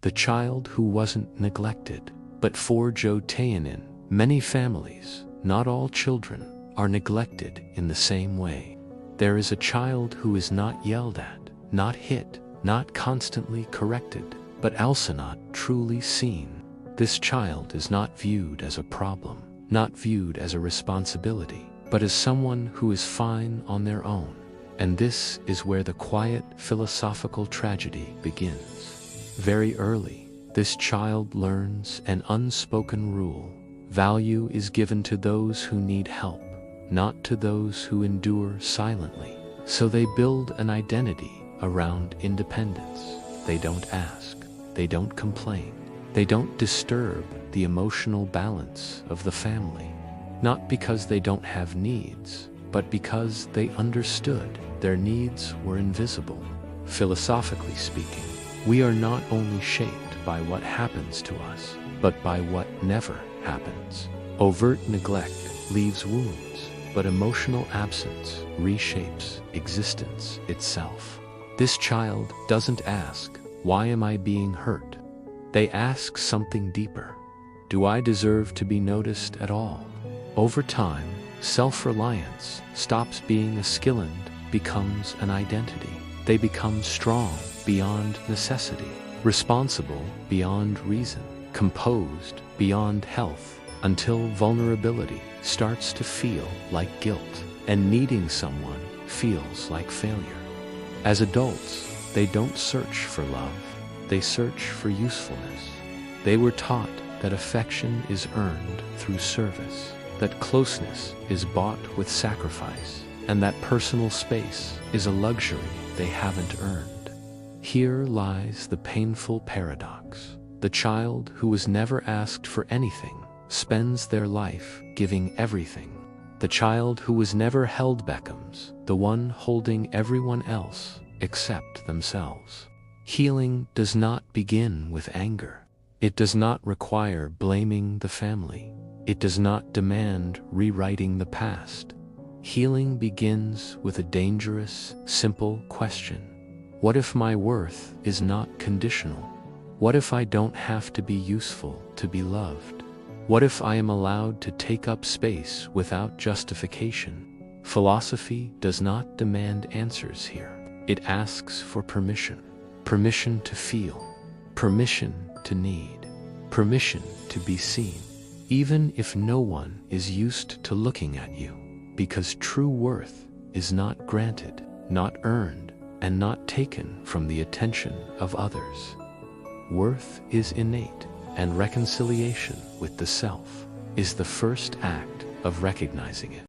the child who wasn't neglected. But for Joe Tayanin, many families, not all children, are neglected in the same way. There is a child who is not yelled at, not hit, not constantly corrected, but also not truly seen. This child is not viewed as a problem, not viewed as a responsibility, but as someone who is fine on their own. And this is where the quiet philosophical tragedy begins. Very early, this child learns an unspoken rule. Value is given to those who need help, not to those who endure silently. So they build an identity around independence. They don't ask, they don't complain, they don't disturb the emotional balance of the family. Not because they don't have needs, but because they understood their needs were invisible. Philosophically speaking, we are not only shaped by what happens to us, but by what never happens. Overt neglect leaves wounds, but emotional absence reshapes existence itself. This child doesn't ask, "Why am I being hurt?" They ask something deeper. Do I deserve to be noticed at all? Over time, self-reliance stops being a skill and becomes an identity. They become strong beyond necessity, responsible beyond reason, composed beyond health, until vulnerability starts to feel like guilt, and needing someone feels like failure. As adults, they don't search for love, they search for usefulness. They were taught that affection is earned through service, that closeness is bought with sacrifice, and that personal space is a luxury they haven't earned. Here lies the painful paradox. The child who was never asked for anything spends their life giving everything. The child who was never held becomes the one holding everyone else except themselves. Healing does not begin with anger. It does not require blaming the family. It does not demand rewriting the past. Healing begins with a dangerous, simple question. What if my worth is not conditional? What if I don't have to be useful to be loved? What if I am allowed to take up space without justification? Philosophy does not demand answers here. It asks for permission. Permission to feel. Permission to need. Permission to be seen. Even if no one is used to looking at you. Because true worth is not granted, not earned, and not taken from the attention of others. Worth is innate, and reconciliation with the self is the first act of recognizing it.